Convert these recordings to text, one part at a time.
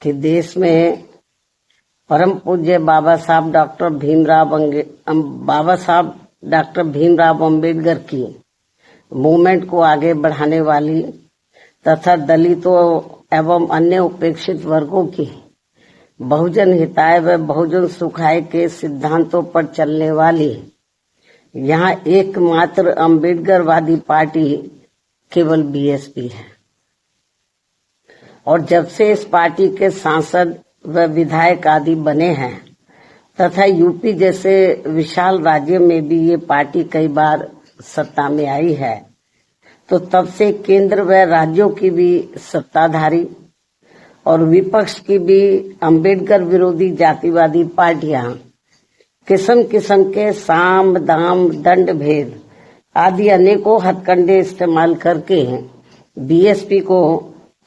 कि देश में परम पूज्य बाबा साहब डॉक्टर भीमराव अम्बेडकर की मूवमेंट को आगे बढ़ाने वाली तथा दलितों एवं अन्य उपेक्षित वर्गों की बहुजन हिताय व बहुजन सुखाय के सिद्धांतों पर चलने वाली यहाँ एकमात्र अम्बेडकरवादी पार्टी केवल बीएसपी है। और जब से इस पार्टी के सांसद व विधायक आदि बने हैं तथा यूपी जैसे विशाल राज्य में भी ये पार्टी कई बार सत्ता में आई है, तो तब से केंद्र व राज्यों की भी सत्ताधारी और विपक्ष की भी अम्बेडकर विरोधी जातिवादी पार्टियां किस्म किस्म के साम दाम दंड भेद आदि अनेकों हथकंडे इस्तेमाल करके बीएसपी को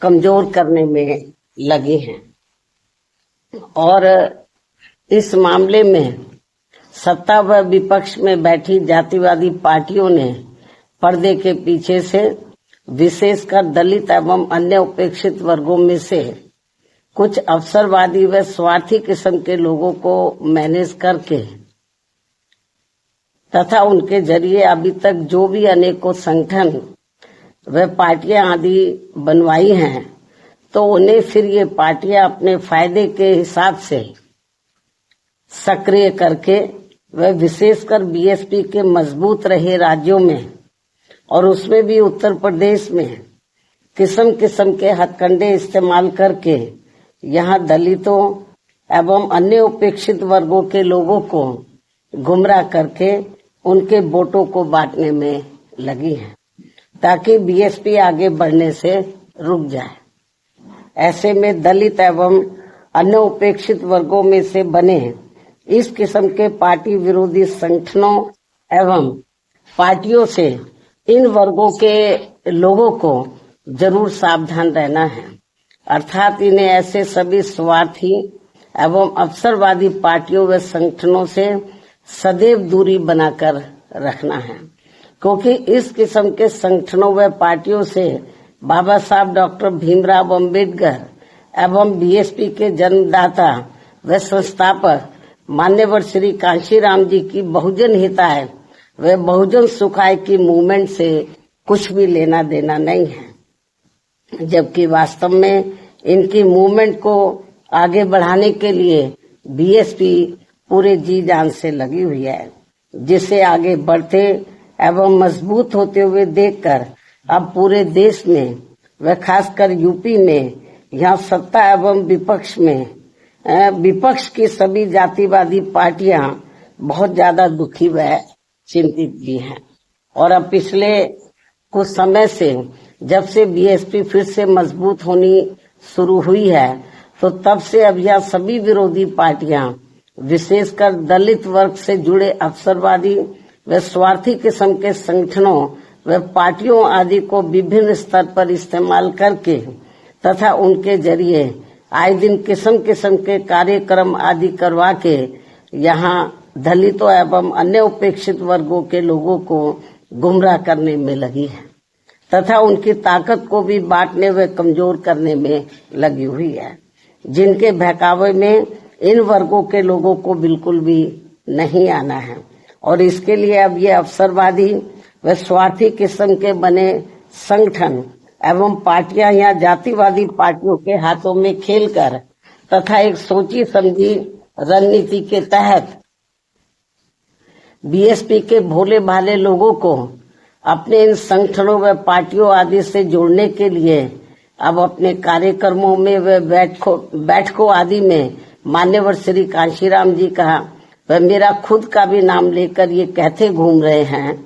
कमजोर करने में लगे हैं। और इस मामले में सत्ता व विपक्ष में बैठी जातिवादी पार्टियों ने पर्दे के पीछे से विशेषकर दलित एवं अन्य उपेक्षित वर्गों में से कुछ अवसरवादी व स्वार्थी किस्म के लोगों को मैनेज करके तथा उनके जरिए अभी तक जो भी अनेकों संगठन व पार्टियां आदि बनवाई हैं, तो उन्हें फिर ये पार्टियां अपने फायदे के हिसाब से सक्रिय करके व विशेषकर बीएसपी के मजबूत रहे राज्यों में और उसमें भी उत्तर प्रदेश में किस्म किस्म के हथकंडे इस्तेमाल करके यहाँ दलितों एवं अन्य उपेक्षित वर्गों के लोगों को गुमराह करके उनके वोटों को बांटने में लगी है ताकि बीएसपी आगे बढ़ने से रुक जाए। ऐसे में दलित एवं अन्य उपेक्षित वर्गों में से बने इस किस्म के पार्टी विरोधी संगठनों एवं पार्टियों से इन वर्गों के लोगों को जरूर सावधान रहना है, अर्थात इन्हें ऐसे सभी स्वार्थी एवं अवसरवादी पार्टियों व संगठनों से सदैव दूरी बनाकर रखना है, क्योंकि इस किस्म के संगठनों व पार्टियों से बाबा साहब डॉक्टर भीमराव अम्बेडकर एवं बीएसपी के जन्मदाता व संस्थापक मान्यवर श्री कांशीराम जी की बहुजन हिताय व बहुजन सुखाय की मूवमेंट से कुछ भी लेना देना नहीं है, जबकि वास्तव में इनकी मूवमेंट को आगे बढ़ाने के लिए बीएसपी पूरे जी जान से लगी हुई है, जिसे आगे बढ़ते एवं मजबूत होते हुए देखकर अब पूरे देश में व खासकर यूपी में यहाँ सत्ता एवं विपक्ष की सभी जातिवादी पार्टियां बहुत ज्यादा दुखी व चिंतित भी हैं। और अब पिछले कुछ समय से जब से बीएसपी फिर से मजबूत होनी शुरू हुई है, तो तब से अब यह सभी विरोधी पार्टियां विशेषकर दलित वर्ग से जुड़े अवसरवादी व स्वार्थी किस्म के संगठनों व पार्टियों आदि को विभिन्न स्तर पर इस्तेमाल करके तथा उनके जरिए आए दिन किस्म किस्म के कार्यक्रम आदि करवा के यहाँ दलितों एवं अन्य उपेक्षित वर्गों के लोगों को गुमराह करने में लगी है तथा उनकी ताकत को भी बांटने व कमजोर करने में लगी हुई है, जिनके बहकावे में इन वर्गों के लोगों को बिल्कुल भी नहीं आना है। और इसके लिए अब ये अवसरवादी व स्वार्थी किस्म के बने संगठन एवं पार्टियां यहाँ जातिवादी पार्टियों के हाथों में खेलकर तथा एक सोची समझी रणनीति के तहत बीएसपी के भोले भाले लोगों को अपने इन संगठनों व पार्टियों आदि से जोड़ने के लिए अब अपने कार्यक्रमों में व बैठकों आदि में मान्यवर श्री कांशीराम जी का व मेरा खुद का भी नाम लेकर ये कहते घूम रहे हैं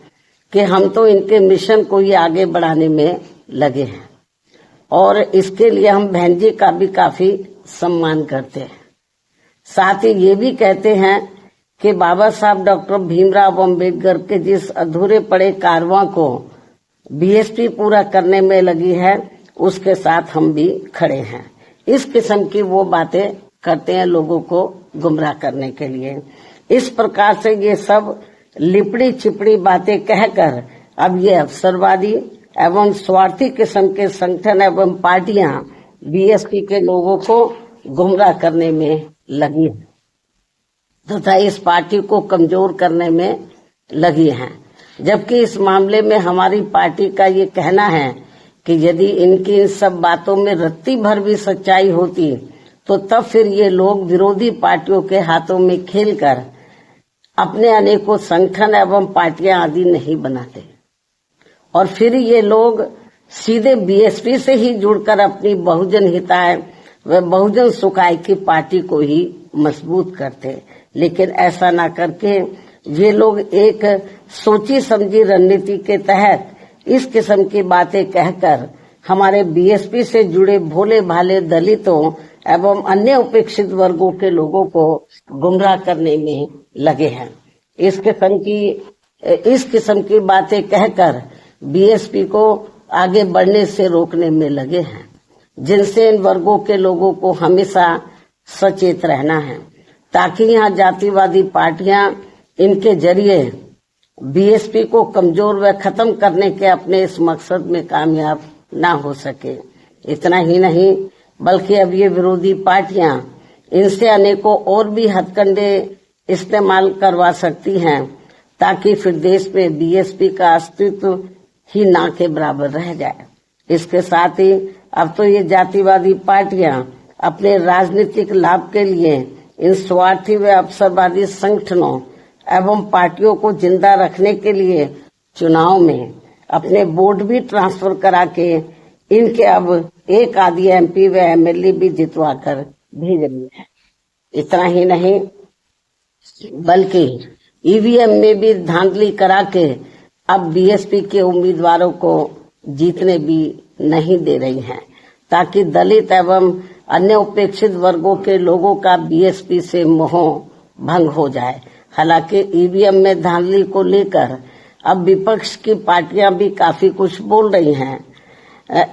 कि हम तो इनके मिशन को ही आगे बढ़ाने में लगे हैं और इसके लिए हम बहन जी का भी काफी सम्मान करते हैं। साथ ही ये भी कहते हैं कि बाबा साहब डॉक्टर भीमराव अम्बेडकर के जिस अधूरे पड़े कारवां को बीएसपी पूरा करने में लगी है, उसके साथ हम भी खड़े हैं। इस किस्म की वो बातें करते हैं लोगों को गुमराह करने के लिए। इस प्रकार से ये सब लिपड़ी चिपड़ी बातें कहकर अब ये अवसरवादी एवं स्वार्थी किस्म के संगठन एवं पार्टियां बीएसपी के लोगों को गुमराह करने में लगी है तथा इस पार्टी को कमजोर करने में लगी हैं। जबकि इस मामले में हमारी पार्टी का ये कहना है कि यदि इनकी इन सब बातों में रत्ती भर भी सच्चाई होती तो तब फिर ये लोग विरोधी पार्टियों के हाथों में खेलकर अपने अनेकों संगठन एवं पार्टियां आदि नहीं बनाते और फिर ये लोग सीधे बीएसपी से ही जुड़कर अपनी बहुजन हिताय व बहुजन सुखाय की पार्टी को ही मजबूत करते। लेकिन ऐसा ना करके ये लोग एक सोची समझी रणनीति के तहत इस किस्म की बातें कहकर हमारे बीएसपी से जुड़े भोले भाले दलितों एवं अन्य उपेक्षित वर्गों के लोगों को गुमराह करने में लगे हैं। इस किस्म की बातें कहकर बीएसपी को आगे बढ़ने से रोकने में लगे हैं, जिनसे इन वर्गों के लोगों को हमेशा सचेत रहना है ताकि यहाँ जातिवादी पार्टियां इनके जरिए बीएसपी को कमजोर व खत्म करने के अपने इस मकसद में कामयाब ना हो सके। इतना ही नहीं बल्कि अब ये विरोधी पार्टियां इनसे अनेकों और भी हथकंडे इस्तेमाल करवा सकती हैं ताकि फिर देश में बीएसपी का अस्तित्व ही ना के बराबर रह जाए। इसके साथ ही अब तो ये जातिवादी पार्टियां अपने राजनीतिक लाभ के लिए इन स्वार्थी व अवसरवादी संगठनों एवं पार्टियों को जिंदा रखने के लिए चुनाव में अपने वोट भी ट्रांसफर करा के इनके अब एक आधी एमपी व एमएलए भी जितवा कर भेज रही है। इतना ही नहीं बल्कि ईवीएम में भी धांधली करा के अब बीएसपी के उम्मीदवारों को जीतने भी नहीं दे रही हैं ताकि दलित एवं अन्य उपेक्षित वर्गों के लोगों का बीएसपी से मोह भंग हो जाए। हालांकि ईवीएम में धांधली को लेकर अब विपक्ष की पार्टियां भी काफी कुछ बोल रही हैं।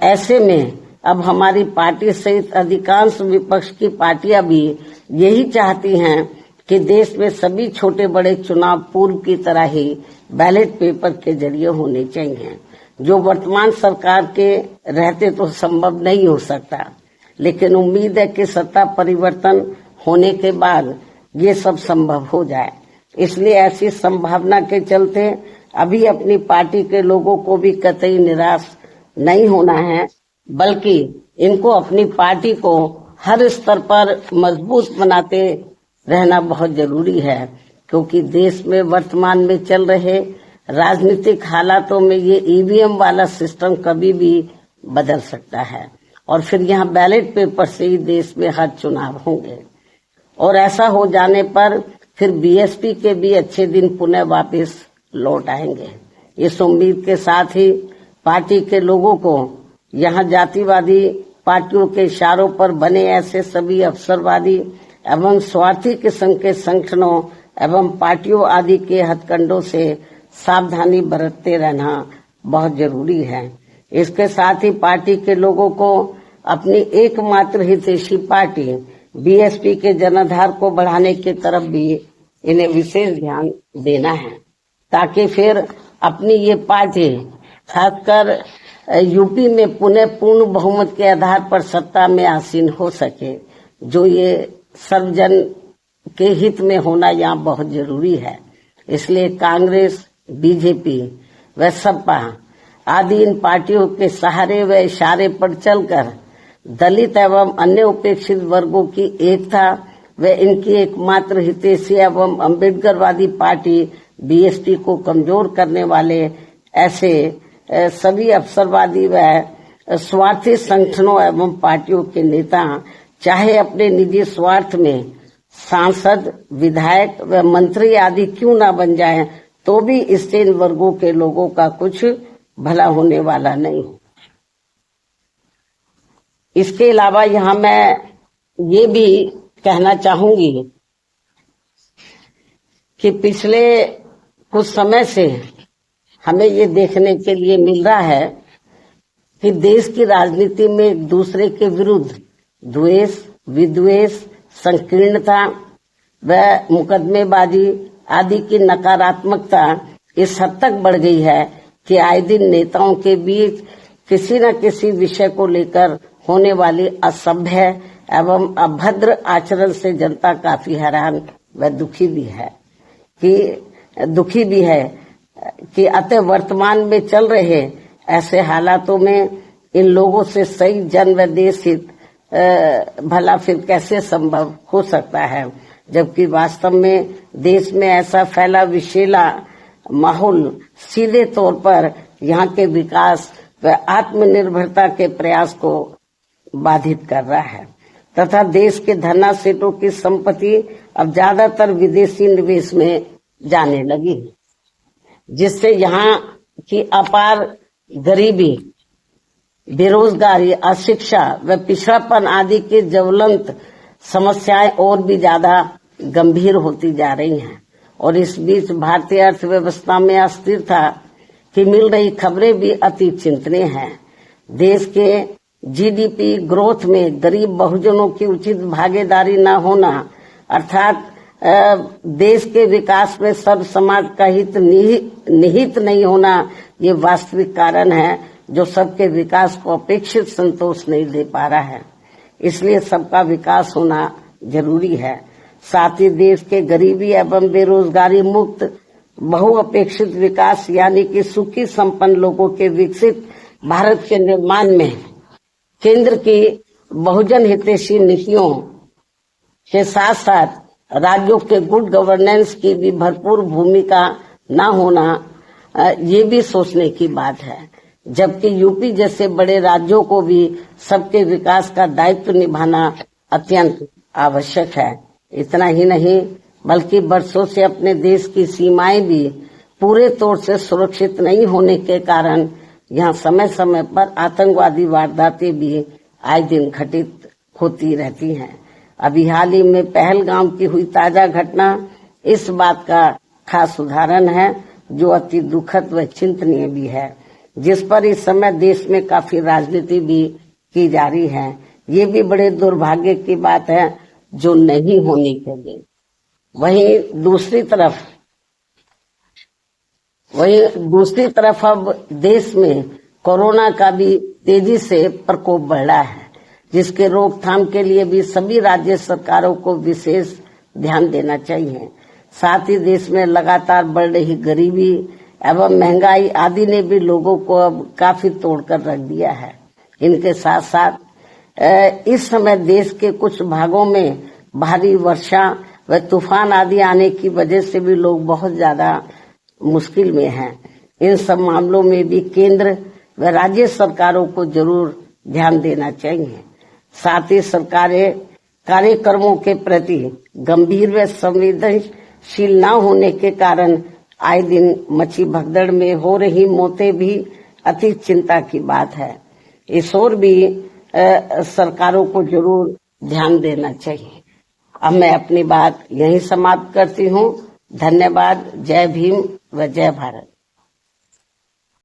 ऐसे में अब हमारी पार्टी सहित अधिकांश विपक्ष की पार्टियां भी यही चाहती हैं कि देश में सभी छोटे बड़े चुनाव पूर्व की तरह ही बैलेट पेपर के जरिए होने चाहिए, जो वर्तमान सरकार के रहते तो संभव नहीं हो सकता। लेकिन उम्मीद है कि सत्ता परिवर्तन होने के बाद ये सब संभव हो जाए। इसलिए ऐसी संभावना के चलते अभी अपनी पार्टी के लोगों को भी कतई निराश नहीं होना है, बल्कि इनको अपनी पार्टी को हर स्तर पर मजबूत बनाते रहना बहुत जरूरी है, क्योंकि देश में वर्तमान में चल रहे राजनीतिक हालातों में ये ईवीएम वाला सिस्टम कभी भी बदल सकता है और फिर यहाँ बैलेट पेपर से ही देश में हर चुनाव होंगे और ऐसा हो जाने पर फिर बीएसपी के भी अच्छे दिन पुनः वापस लौट आएंगे। इस उम्मीद के साथ ही पार्टी के लोगों को यहाँ जातिवादी पार्टियों के इशारों पर बने ऐसे सभी अवसरवादी एवं स्वार्थी किस्म के संगठनों एवं पार्टियों आदि के हथकंडों से सावधानी बरतते रहना बहुत जरूरी है। इसके साथ ही पार्टी के लोगों को अपनी एकमात्र हितैषी पार्टी बीएसपी के जनाधार को बढ़ाने की तरफ भी इन्हें विशेष ध्यान देना है, ताकि फिर अपनी ये पार्टी खासकर यूपी में पुनः पूर्ण बहुमत के आधार पर सत्ता में आसीन हो सके, जो ये सर्वजन के हित में होना यहाँ बहुत जरूरी है। इसलिए कांग्रेस, बीजेपी व सपा आदि इन पार्टियों के सहारे व इशारे पर चलकर दलित एवं अन्य उपेक्षित वर्गों की एकता व इनकी एकमात्र हितैषी एवं अम्बेडकरवादी पार्टी बीएसपी को कमजोर करने वाले ऐसे सभी अवसरवादी व स्वार्थी संगठनों एवं पार्टियों के नेता चाहे अपने निजी स्वार्थ में सांसद, विधायक व मंत्री आदि क्यों ना बन जाएं, तो भी इससे इन वर्गों के लोगों का कुछ भला होने वाला नहीं। इसके अलावा यहाँ मैं ये भी कहना चाहूंगी कि पिछले कुछ समय से हमें ये देखने के लिए मिल रहा है कि देश की राजनीति में एक दूसरे के विरुद्ध द्वेष, विद्वेष, संकीर्णता व मुकदमेबाजी आदि की नकारात्मकता इस हद तक बढ़ गई है कि आए दिन नेताओं के बीच किसी न किसी विषय को लेकर होने वाली असभ्य एवं अभद्र आचरण से जनता काफी हैरान व दुखी भी है कि अतः वर्तमान में चल रहे ऐसे हालातों में इन लोगों से सही जन व देश हित भला फिर कैसे संभव हो सकता है, जबकि वास्तव में देश में ऐसा फैला विषैला माहौल सीधे तौर पर यहाँ के विकास व आत्मनिर्भरता के प्रयास को बाधित कर रहा है तथा देश के धनासेठों की संपत्ति अब ज्यादातर विदेशी निवेश में जाने लगी है, जिससे यहाँ की अपार गरीबी, बेरोजगारी, अशिक्षा व पिछड़ापन आदि की ज्वलंत समस्याएं और भी ज्यादा गंभीर होती जा रही हैं। और इस बीच भारतीय अर्थव्यवस्था में अस्थिरता की मिल रही खबरें भी अति चिंतनीय हैं। देश के जीडीपी ग्रोथ में गरीब बहुजनों की उचित भागीदारी न होना अर्थात देश के विकास में सब समाज का हित निहित नहीं होना, ये वास्तविक कारण है जो सबके विकास को अपेक्षित संतोष नहीं दे पा रहा है। इसलिए सबका विकास होना जरूरी है। साथ ही देश के गरीबी एवं बेरोजगारी मुक्त बहुअपेक्षित विकास यानी कि सुखी संपन्न लोगों के विकसित भारत के निर्माण में केंद्र की बहुजन हितैषी नीतियों के साथ साथ राज्यों के गुड गवर्नेंस की भी भरपूर भूमिका न होना ये भी सोचने की बात है, जबकि यूपी जैसे बड़े राज्यों को भी सबके विकास का दायित्व निभाना अत्यंत आवश्यक है। इतना ही नहीं बल्कि वर्षों से अपने देश की सीमाएं भी पूरे तौर से सुरक्षित नहीं होने के कारण यहाँ समय समय पर आतंकवादी वारदातें भी आए दिन घटित होती रहती हैं। अभी हाल ही में पहलगाम की हुई ताजा घटना इस बात का खास उदाहरण है, जो अति दुखद व चिंतनीय भी है, जिस पर इस समय देश में काफी राजनीति भी की जा रही है। ये भी बड़े दुर्भाग्य की बात है जो नहीं होनी चाहिए। वहीं दूसरी तरफ अब देश में कोरोना का भी तेजी से प्रकोप बढ़ रहा है, जिसके रोकथाम के लिए भी सभी राज्य सरकारों को विशेष ध्यान देना चाहिए। साथ ही देश में लगातार बढ़ रही गरीबी एवं महंगाई आदि ने भी लोगों को अब काफी तोड़कर रख दिया है। इनके साथ साथ इस समय देश के कुछ भागों में भारी वर्षा व तूफान आदि आने की वजह से भी लोग बहुत ज्यादा मुश्किल में हैं। इन सब मामलों में भी केंद्र व राज्य सरकारों को जरूर ध्यान देना चाहिए। साथ ही सरकारें कार्यक्रमों के प्रति गंभीर व संवेदनशील न होने के कारण आए दिन मची भगदड़ में हो रही मौतें भी अति चिंता की बात है। इस ओर भी सरकारों को जरूर ध्यान देना चाहिए। अब मैं अपनी बात यहीं समाप्त करती हूँ। धन्यवाद। जय भीम व जय भारत।